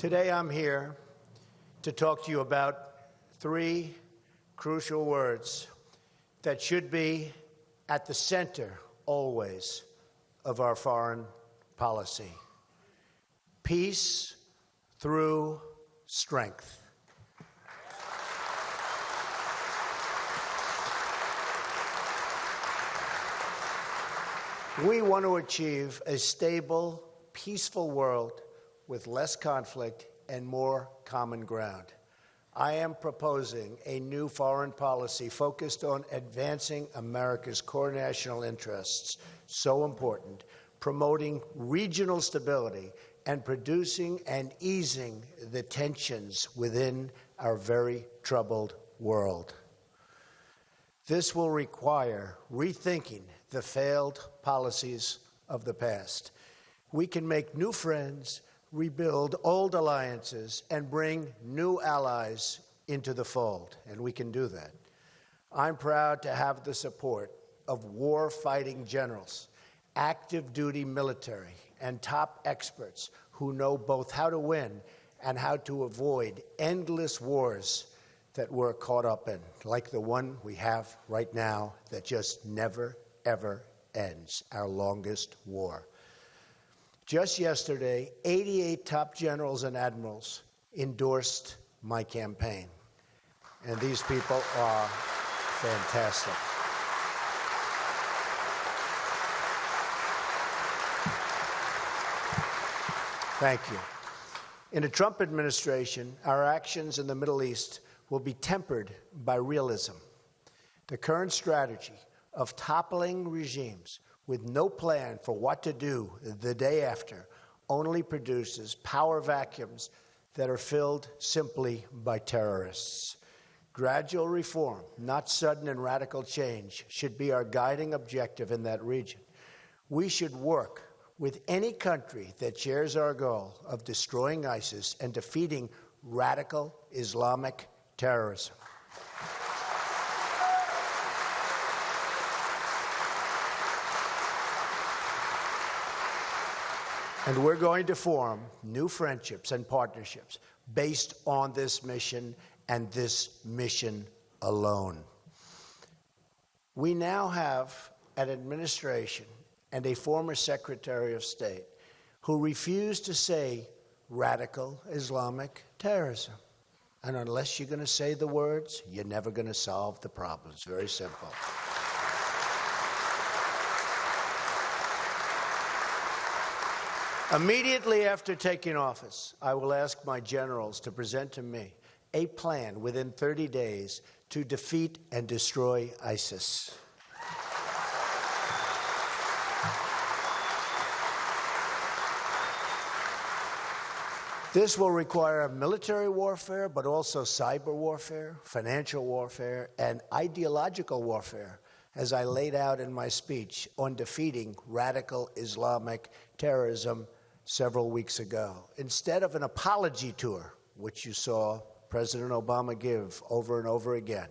Today I'm here to talk to you about three crucial words that should be at the center always of our foreign policy. Peace through strength. We want to achieve a stable, peaceful world with less conflict and more common ground. I am proposing a new foreign policy focused on advancing America's core national interests, so important, promoting regional stability, and producing and easing the tensions within our very troubled world. This will require rethinking the failed policies of the past. We can make new friends, rebuild old alliances, and bring new allies into the fold, and we can do that. I'm proud to have the support of war-fighting generals, active-duty military, and top experts who know both how to win and how to avoid endless wars that we're caught up in, like the one we have right now that just never, ever ends, our longest war. Just yesterday, 88 top generals and admirals endorsed my campaign. And these people are fantastic. Thank you. In a Trump administration, our actions in the Middle East will be tempered by realism. The current strategy of toppling regimes with no plan for what to do the day after only produces power vacuums that are filled simply by terrorists. Gradual reform, not sudden and radical change, should be our guiding objective in that region. We should work with any country that shares our goal of destroying ISIS and defeating radical Islamic terrorism. And we're going to form new friendships and partnerships based on this mission and this mission alone. We now have an administration and a former Secretary of State who refuse to say radical Islamic terrorism. And unless you're going to say the words, you're never going to solve the problem. It's very simple. Immediately after taking office, I will ask my generals to present to me a plan within 30 days to defeat and destroy ISIS. This will require military warfare, but also cyber warfare, financial warfare, and ideological warfare, as I laid out in my speech on defeating radical Islamic terrorism several weeks ago. Instead of an apology tour, which you saw President Obama give over and over again,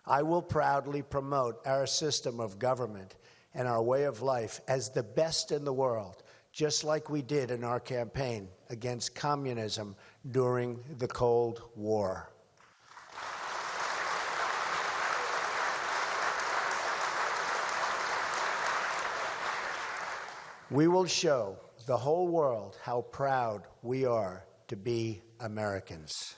I will proudly promote our system of government and our way of life as the best in the world, just like we did in our campaign against communism during the Cold War. We will show the whole world how proud we are to be Americans.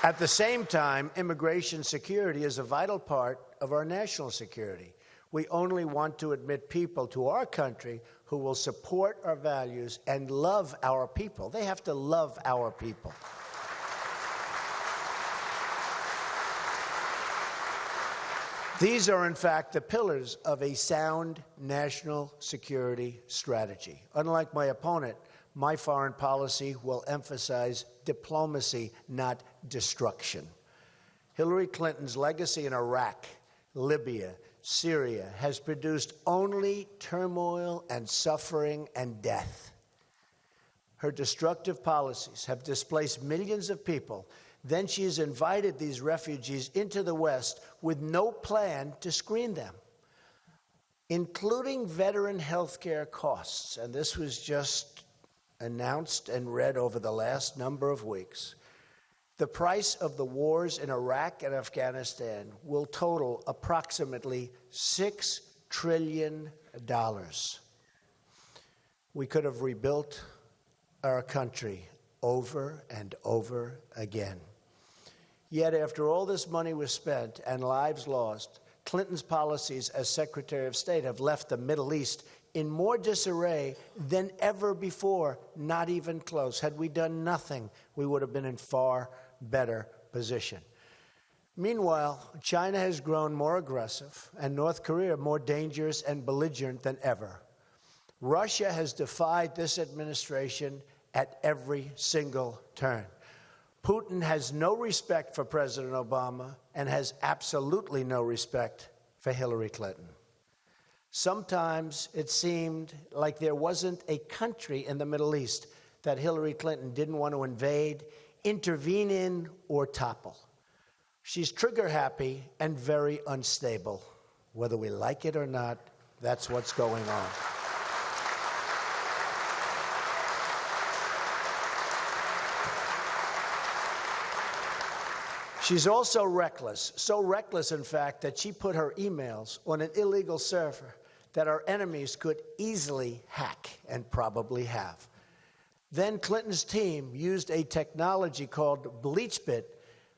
At the same time, immigration security is a vital part of our national security. We only want to admit people to our country who will support our values and love our people. They have to love our people. These are, in fact, the pillars of a sound national security strategy. Unlike my opponent, my foreign policy will emphasize diplomacy, not destruction. Hillary Clinton's legacy in Iraq, Libya, Syria has produced only turmoil and suffering and death. Her destructive policies have displaced millions of people. Then she has invited these refugees into the West with no plan to screen them. including veteran health care costs, and this was just announced and read over the last number of weeks, the price of the wars in Iraq and Afghanistan will total approximately $6 trillion. We could have rebuilt our country over and over again. Yet after all this money was spent and lives lost, Clinton's policies as Secretary of State have left the Middle East in more disarray than ever before, not even close. Had we done nothing, we would have been in far better position. Meanwhile, China has grown more aggressive and North Korea more dangerous and belligerent than ever. Russia has defied this administration at every single turn. Putin has no respect for President Obama and has absolutely no respect for Hillary Clinton. Sometimes it seemed like there wasn't a country in the Middle East that Hillary Clinton didn't want to invade, intervene in, or topple. She's trigger happy and very unstable. Whether we like it or not, that's what's going on. She's also reckless, so reckless, in fact, that she put her emails on an illegal server that our enemies could easily hack, and probably have. Then Clinton's team used a technology called BleachBit,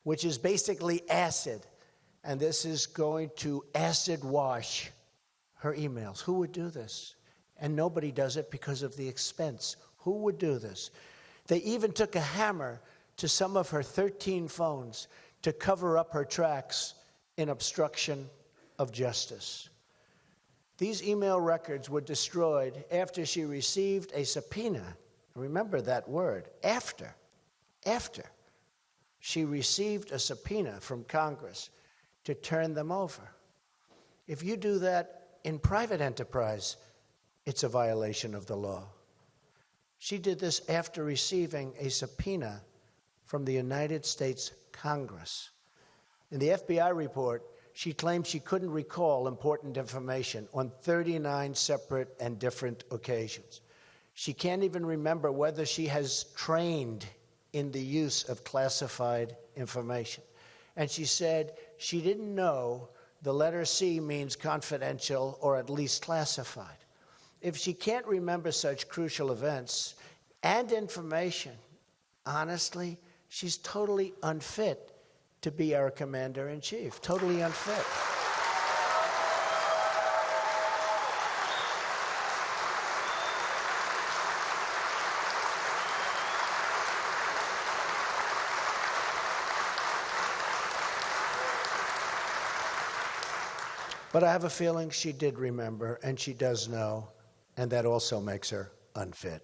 which is basically acid, and this is going to acid wash her emails. Who would do this? And nobody does it because of the expense. Who would do this? They even took a hammer to some of her 13 phones to cover up her tracks in obstruction of justice. These email records were destroyed after she received a subpoena. Remember that word, after she received a subpoena from Congress to turn them over. If you do that in private enterprise, it's a violation of the law. She did this after receiving a subpoena from the United States Congress. In the FBI report, she claimed she couldn't recall important information on 39 separate and different occasions. She can't even remember whether she has trained in the use of classified information. And she said she didn't know the letter C means confidential or at least classified. If she can't remember such crucial events and information, honestly, she's totally unfit to be our commander-in-chief. Totally unfit. But I have a feeling she did remember, and she does know, and that also makes her unfit.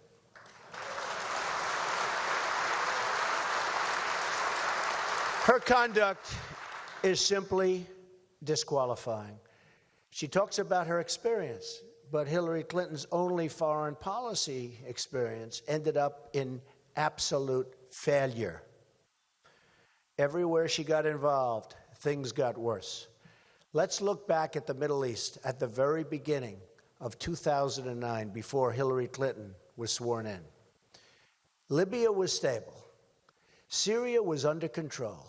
Her conduct is simply disqualifying. She talks about her experience, but Hillary Clinton's only foreign policy experience ended up in absolute failure. Everywhere she got involved, things got worse. Let's look back at the Middle East at the very beginning of 2009, before Hillary Clinton was sworn in. Libya was stable. Syria was under control.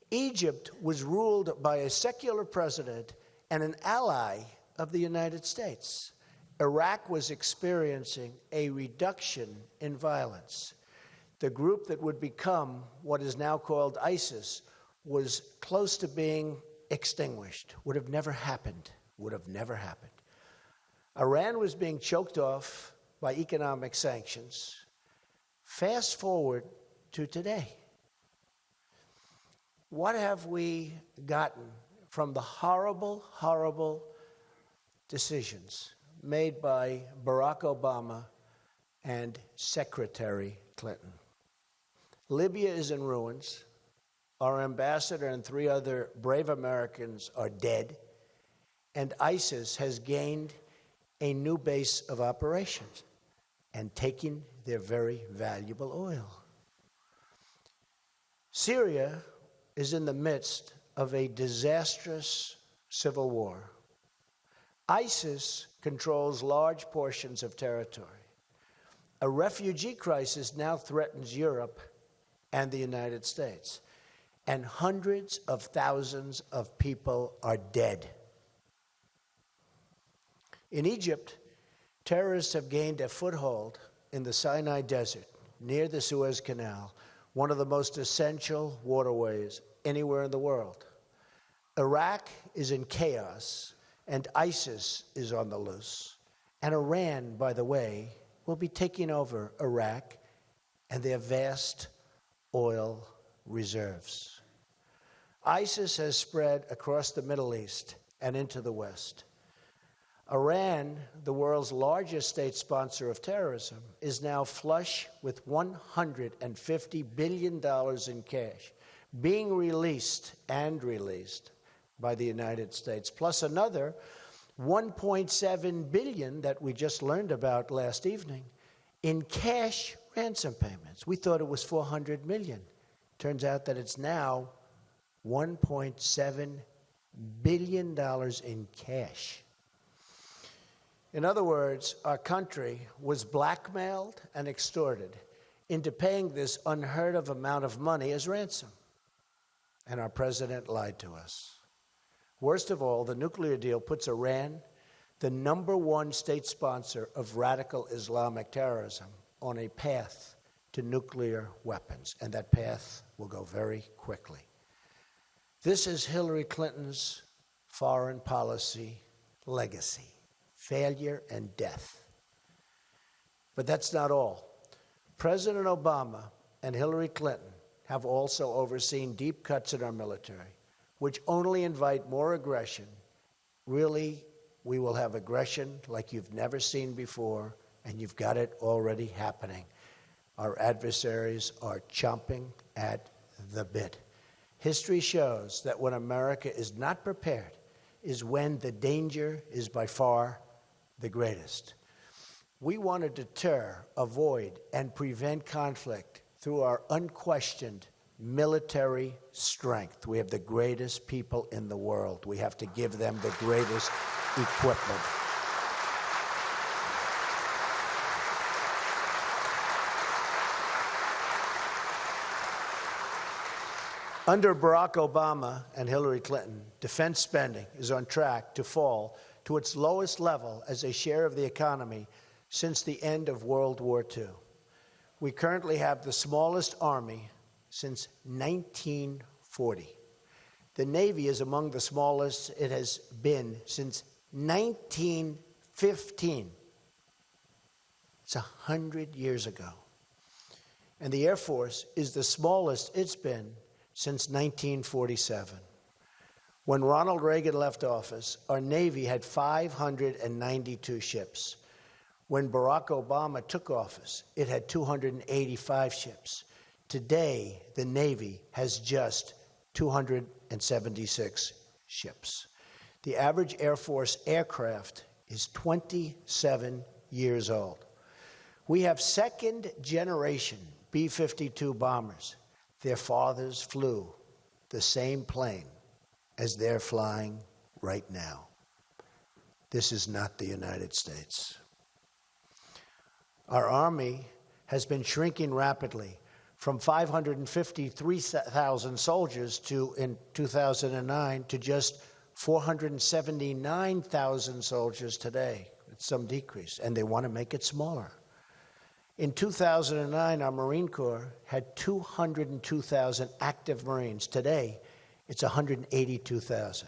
Egypt was ruled by a secular president and an ally of the United States. Iraq was experiencing a reduction in violence. The group that would become what is now called ISIS was close to being extinguished. Would have never happened. Would have never happened. Iran was being choked off by economic sanctions. Fast forward to today. What have we gotten from the horrible, horrible decisions made by Barack Obama and Secretary Clinton? Libya is in ruins. Our ambassador and 3 other brave Americans are dead. And ISIS has gained a new base of operations and taken their very valuable oil. Syria is in the midst of a disastrous civil war. ISIS controls large portions of territory. A refugee crisis now threatens Europe and the United States, and hundreds of thousands of people are dead. In Egypt, terrorists have gained a foothold in the Sinai Desert near the Suez Canal, one of the most essential waterways anywhere in the world. Iraq is in chaos, and ISIS is on the loose. And Iran, by the way, will be taking over Iraq and their vast oil reserves. ISIS has spread across the Middle East and into the West. Iran, the world's largest state sponsor of terrorism, is now flush with $150 billion in cash being released by the United States, plus another $1.7 billion that we just learned about last evening in cash ransom payments. We thought it was $400 million. Turns out that it's now $1.7 billion in cash. In other words, our country was blackmailed and extorted into paying this unheard of amount of money as ransom. And our president lied to us. Worst of all, the nuclear deal puts Iran, the #1 state sponsor of radical Islamic terrorism, on a path to nuclear weapons, and that path will go very quickly. This is Hillary Clinton's foreign policy legacy: failure and death. But that's not all. President Obama and Hillary Clinton have also overseen deep cuts in our military, which only invite more aggression. Really, we will have aggression like you've never seen before, and you've got it already happening. Our adversaries are chomping at the bit. History shows that when America is not prepared is when the danger is by far the greatest. We want to deter, avoid, and prevent conflict through our unquestioned military strength. We have the greatest people in the world. We have to give them the greatest equipment. Under Barack Obama and Hillary Clinton, defense spending is on track to fall to its lowest level as a share of the economy since the end of World War II. We currently have the smallest army since 1940. The Navy is among the smallest it has been since 1915. It's 100 years ago. And the Air Force is the smallest it's been since 1947. When Ronald Reagan left office, our Navy had 592 ships. When Barack Obama took office, it had 285 ships. Today, the Navy has just 276 ships. The average Air Force aircraft is 27 years old. We have second-generation B-52 bombers. Their fathers flew the same plane as they're flying right now. This is not the United States. Our Army has been shrinking rapidly from 553,000 soldiers in 2009 to just 479,000 soldiers today. It's some decrease, and they want to make it smaller. In 2009, our Marine Corps had 202,000 active Marines. Today, it's 182,000.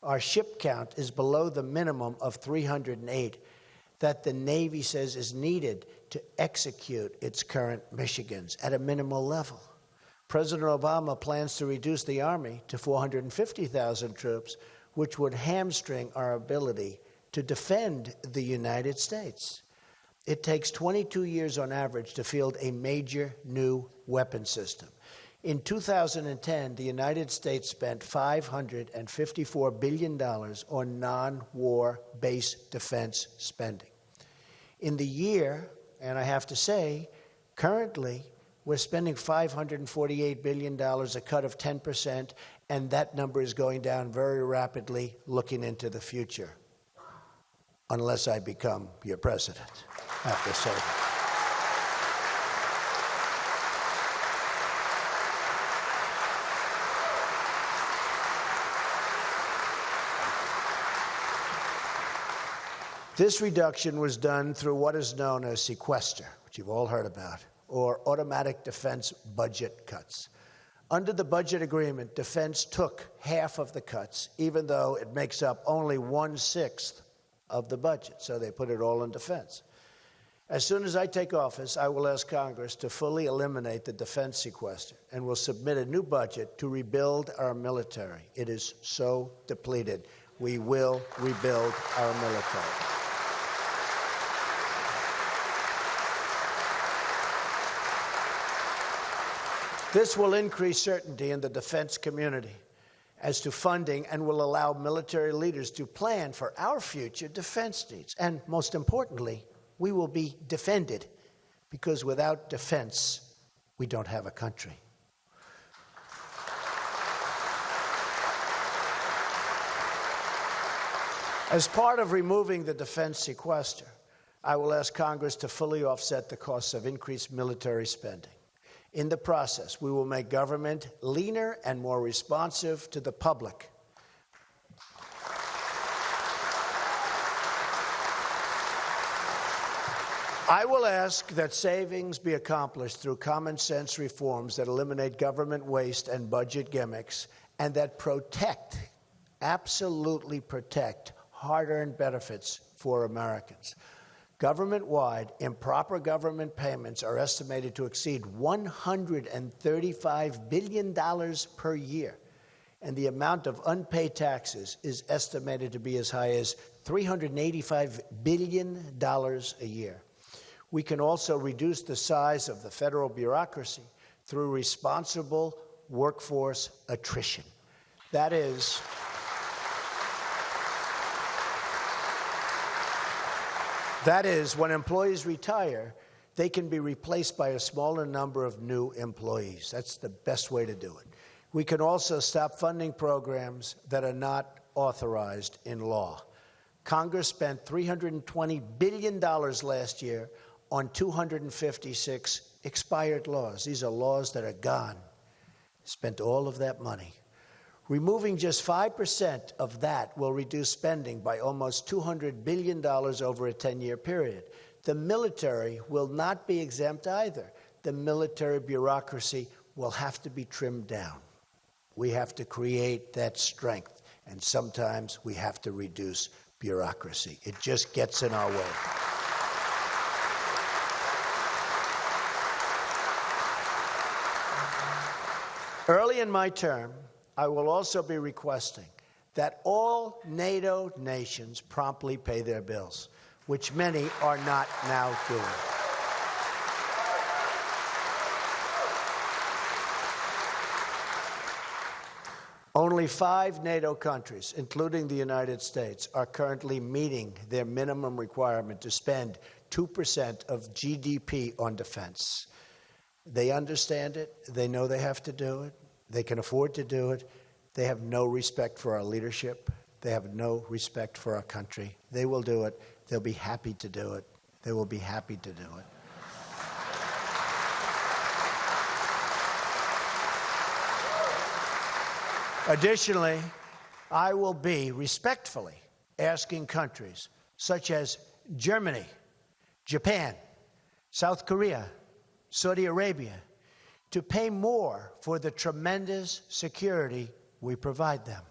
Our ship count is below the minimum of 308 that the Navy says is needed to execute its current missions at a minimal level. President Obama plans to reduce the Army to 450,000 troops, which would hamstring our ability to defend the United States. It takes 22 years on average to field a major new weapon system. In 2010, the United States spent $554 billion on non-war base defense spending. In the year, and I have to say, currently, we're spending $548 billion, a cut of 10%, and that number is going down very rapidly looking into the future. unless I become your president. I have to say that. This reduction was done through what is known as sequester, which you've all heard about, or automatic defense budget cuts. Under the budget agreement, defense took half of the cuts, even though it makes up only 1/6 of the budget. So they put it all in defense. As soon as I take office, I will ask Congress to fully eliminate the defense sequester and will submit a new budget to rebuild our military. It is so depleted. We will rebuild our military. This will increase certainty in the defense community as to funding and will allow military leaders to plan for our future defense needs. And most importantly, we will be defended, because without defense, we don't have a country. As part of removing the defense sequester, I will ask Congress to fully offset the costs of increased military spending. In the process, we will make government leaner and more responsive to the public. I will ask that savings be accomplished through common sense reforms that eliminate government waste and budget gimmicks, and that protect, absolutely protect, hard-earned benefits for Americans. Government-wide, improper government payments are estimated to exceed $135 billion per year, and the amount of unpaid taxes is estimated to be as high as $385 billion a year. We can also reduce the size of the federal bureaucracy through responsible workforce attrition. That is, when employees retire, they can be replaced by a smaller number of new employees. That's the best way to do it. We can also stop funding programs that are not authorized in law. Congress spent $320 billion last year on 256 expired laws. These are laws that are gone. Spent all of that money. Removing just 5% of that will reduce spending by almost $200 billion over a 10-year period. The military will not be exempt either. The military bureaucracy will have to be trimmed down. We have to create that strength, and sometimes we have to reduce bureaucracy. It just gets in our way. Early in my term, I will also be requesting that all NATO nations promptly pay their bills, which many are not now doing. Only 5 NATO countries, including the United States, are currently meeting their minimum requirement to spend 2% of GDP on defense. They understand it. They know they have to do it. They can afford to do it. They have no respect for our leadership. They have no respect for our country. They will do it. They'll be happy to do it. They will be happy to do it. Additionally, I will be respectfully asking countries such as Germany, Japan, South Korea, Saudi Arabia, to pay more for the tremendous security we provide them.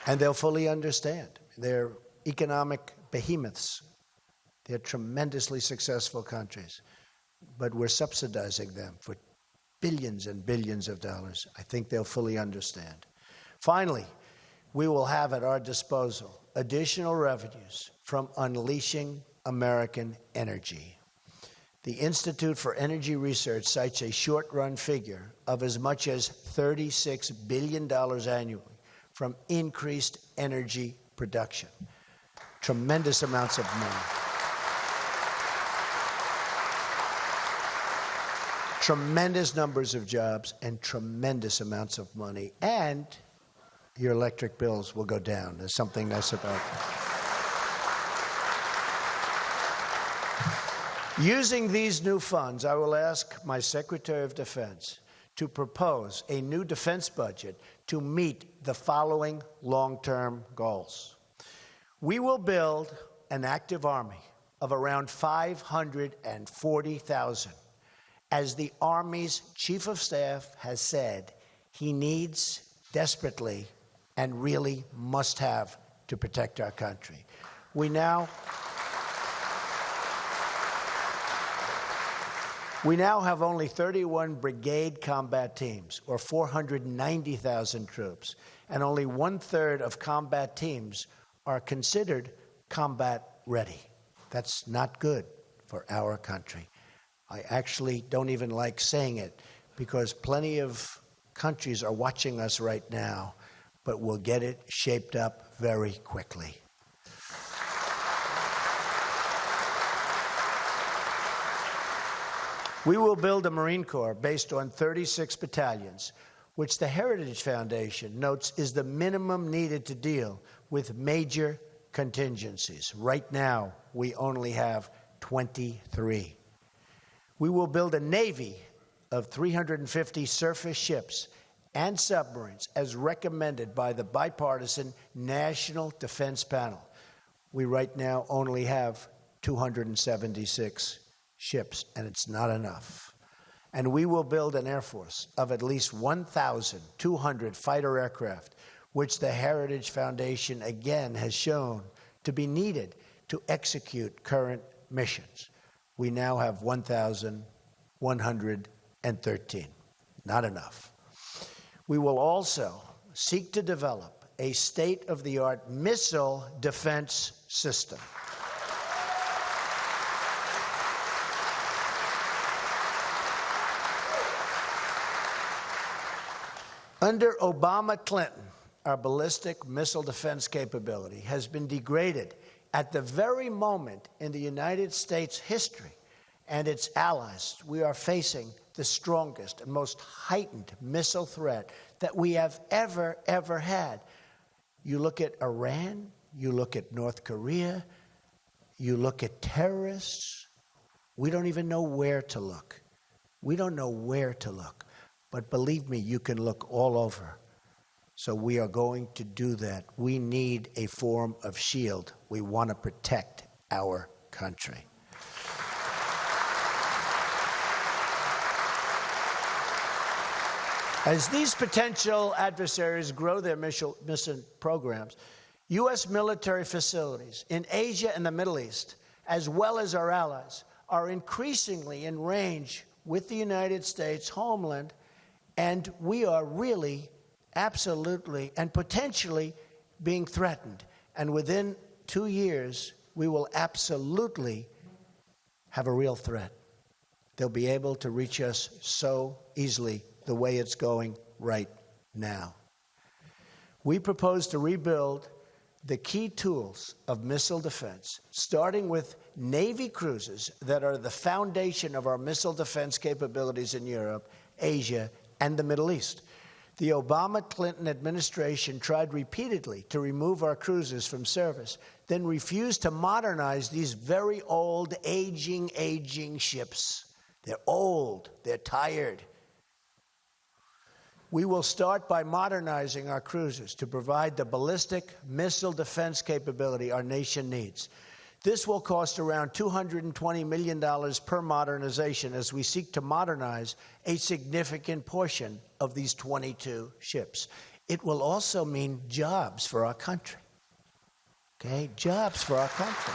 And they'll fully understand. They're economic behemoths. They're tremendously successful countries. But we're subsidizing them for billions and billions of dollars. I think they'll fully understand. Finally, we will have at our disposal additional revenues from unleashing American energy. The Institute for Energy Research cites a short-run figure of as much as $36 billion annually from increased energy production. Tremendous amounts of money. tremendous numbers of jobs and tremendous amounts of money. And your electric bills will go down. There's something nice about that. Using these new funds, I will ask my Secretary of Defense to propose a new defense budget to meet the following long-term goals. We will build an active army of around 540,000. As the Army's Chief of Staff has said, he needs desperately and really must have to protect our country. We now have only 31 brigade combat teams, or 490,000 troops, and only 1/3 of combat teams are considered combat ready. That's not good for our country. I actually don't even like saying it because plenty of countries are watching us right now, but we'll get it shaped up very quickly. We will build a Marine Corps based on 36 battalions, which the Heritage Foundation notes is the minimum needed to deal with major contingencies. Right now, we only have 23. We will build a Navy of 350 surface ships and submarines as recommended by the bipartisan National Defense Panel. We right now only have 276 ships, and it's not enough. And we will build an Air Force of at least 1,200 fighter aircraft, which the Heritage Foundation again has shown to be needed to execute current missions. We now have 1,113. Not enough. We will also seek to develop a state-of-the-art missile defense system. Under Obama-Clinton, our ballistic missile defense capability has been degraded at the very moment in the United States history and its allies we are facing the strongest and most heightened missile threat that we have ever had. You look at Iran, you look at North Korea, you look at terrorists, we don't even know where to look. We don't know where to look. But believe me, you can look all over. So we are going to do that. We need a form of shield. We want to protect our country. As these potential adversaries grow their missile programs, U.S. military facilities in Asia and the Middle East, as well as our allies, are increasingly in range with the United States homeland, and we are really, absolutely, and potentially being threatened. And within 2 years, we will absolutely have a real threat. They'll be able to reach us so easily the way it's going right now. We propose to rebuild the key tools of missile defense, starting with Navy cruisers that are the foundation of our missile defense capabilities in Europe, Asia, and the Middle East. The Obama-Clinton administration tried repeatedly to remove our cruisers from service, then refused to modernize these very old, aging ships. They're old, they're tired. We will start by modernizing our cruisers to provide the ballistic missile defense capability our nation needs. This will cost around $220 million per modernization as we seek to modernize a significant portion of these 22 ships. It will also mean jobs for our country. Okay? Jobs for our country.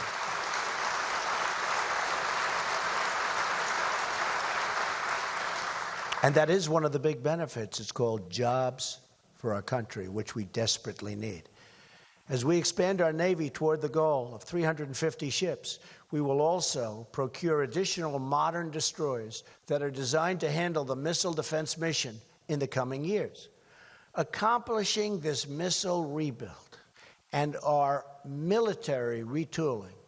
And that is one of the big benefits. It's called jobs for our country, which we desperately need. As we expand our Navy toward the goal of 350 ships, we will also procure additional modern destroyers that are designed to handle the missile defense mission in the coming years. Accomplishing this missile rebuild and our military retooling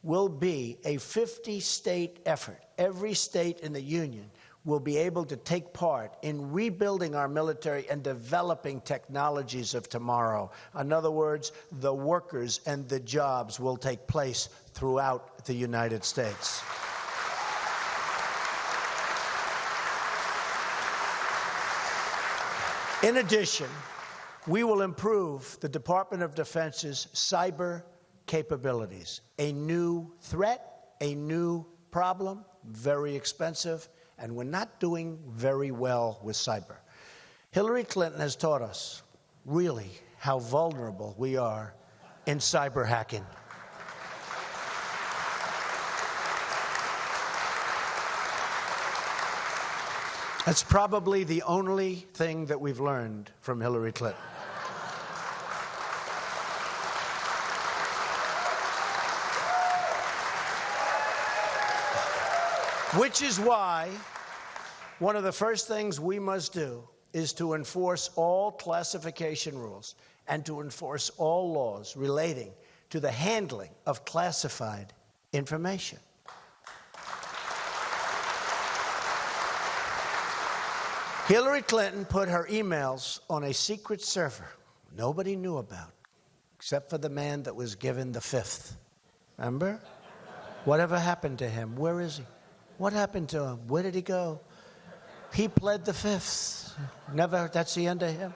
will be a 50-state effort. Every state in the Union will be able to take part in rebuilding our military and developing technologies of tomorrow. In other words, the workers and the jobs will take place throughout the United States. In addition, we will improve the Department of Defense's cyber capabilities. A new threat, a new problem, very expensive, and we're not doing very well with cyber. Hillary Clinton has taught us, really, how vulnerable we are in cyber hacking. That's probably the only thing that we've learned from Hillary Clinton. Which is why one of the first things we must do is to enforce all classification rules and to enforce all laws relating to the handling of classified information. Hillary Clinton put her emails on a secret server nobody knew about, except for the man that was given the fifth. Remember? Whatever happened to him? Where is he? What happened to him? Where did he go? He pled the fifth. Never, that's the end of him.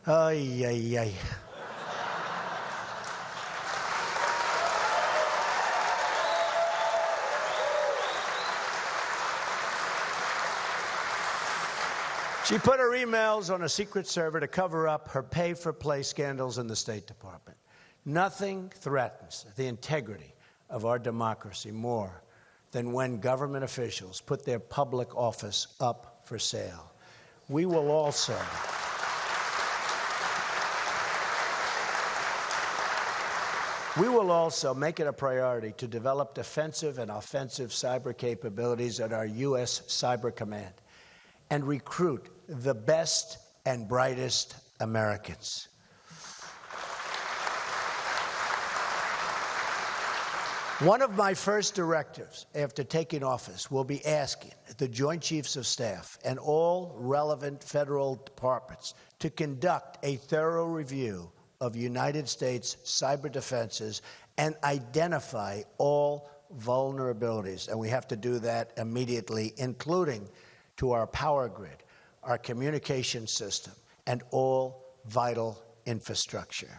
Ay, ay, ay. She put her emails on a secret server to cover up her pay-for-play scandals in the State Department. Nothing threatens the integrity of our democracy more than when government officials put their public office up for sale. We will also make it a priority to develop defensive and offensive cyber capabilities at our U.S. Cyber Command and recruit the best and brightest Americans. One of my first directives after taking office will be asking the Joint Chiefs of Staff and all relevant federal departments to conduct a thorough review of United States cyber defenses and identify all vulnerabilities. And we have to do that immediately, including to our power grid, our communication system, and all vital infrastructure.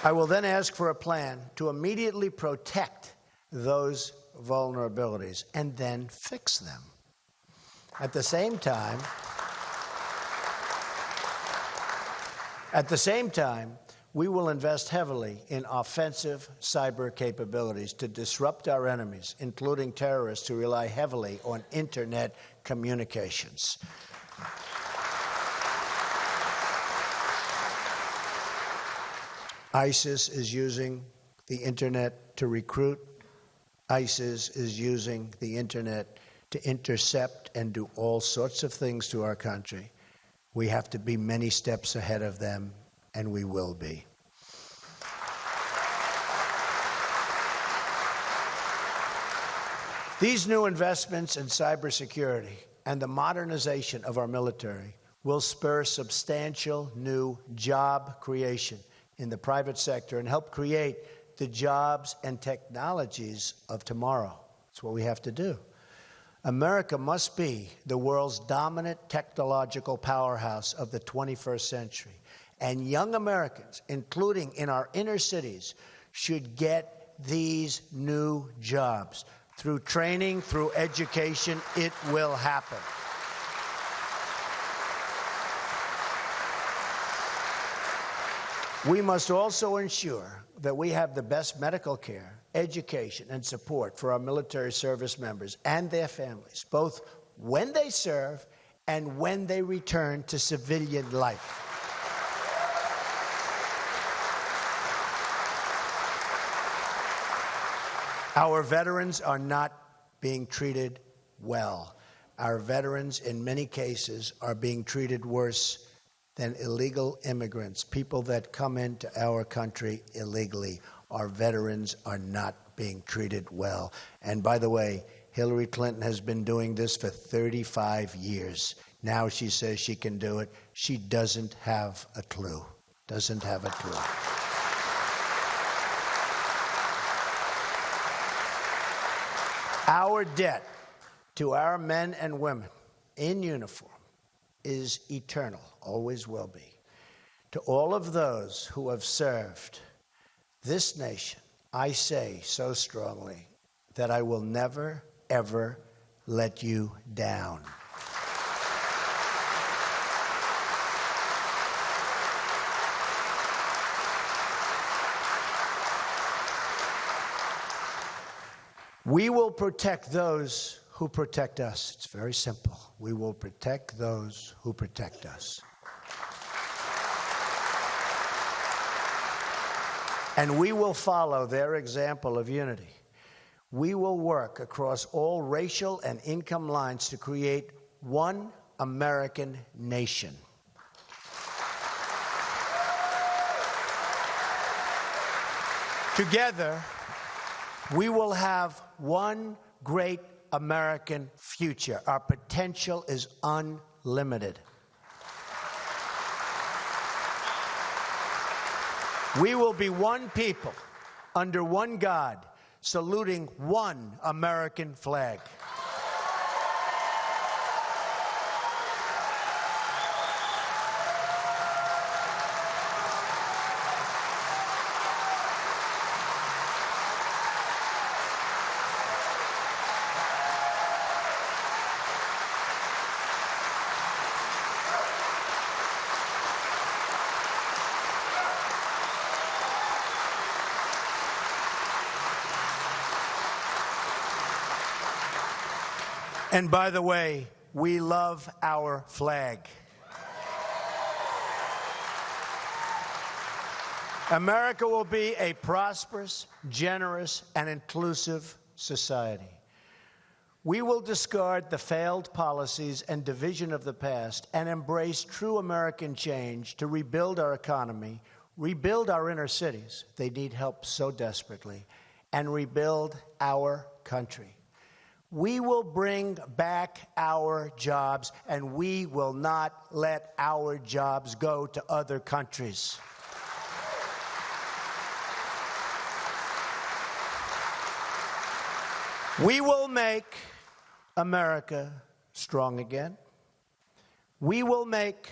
I will then ask for a plan to immediately protect those vulnerabilities and then fix them. At the same time, we will invest heavily in offensive cyber capabilities to disrupt our enemies, including terrorists who rely heavily on internet communications. ISIS is using the internet to recruit. ISIS is using the internet to intercept and do all sorts of things to our country. We have to be many steps ahead of them, and we will be. These new investments in cybersecurity and the modernization of our military will spur substantial new job creation in the private sector and help create the jobs and technologies of tomorrow. That's what we have to do. America must be the world's dominant technological powerhouse of the 21st century. And young Americans, including in our inner cities, should get these new jobs. Through training, through education, it will happen. We must also ensure that we have the best medical care, education, and support for our military service members and their families, both when they serve and when they return to civilian life. Our veterans are not being treated well. Our veterans, in many cases, are being treated worse than illegal immigrants, people that come into our country illegally. Our veterans are not being treated well. And by the way, Hillary Clinton has been doing this for 35 years. Now she says she can do it. She doesn't have a clue. Doesn't have a clue. Our debt to our men and women in uniform is eternal, always will be. To all of those who have served this nation, I say so strongly that I will never, ever let you down. We will protect those who protect us. It's very simple. We will protect those who protect us. And we will follow their example of unity. We will work across all racial and income lines to create one American nation. Together, we will have one great American future. Our potential is unlimited. We will be one people, under one God, saluting one American flag. And by the way, we love our flag. America will be a prosperous, generous, and inclusive society. We will discard the failed policies and division of the past and embrace true American change to rebuild our economy, rebuild our inner cities. They need help so desperately, and rebuild our country. We will bring back our jobs, and we will not let our jobs go to other countries. We will make America strong again. We will make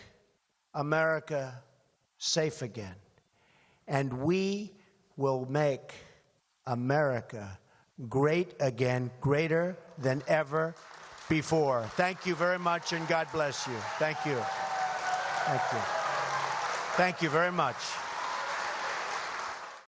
America safe again. And we will make America great again, greater than ever before. Thank you very much, and God bless you. Thank you. Thank you. Thank you very much.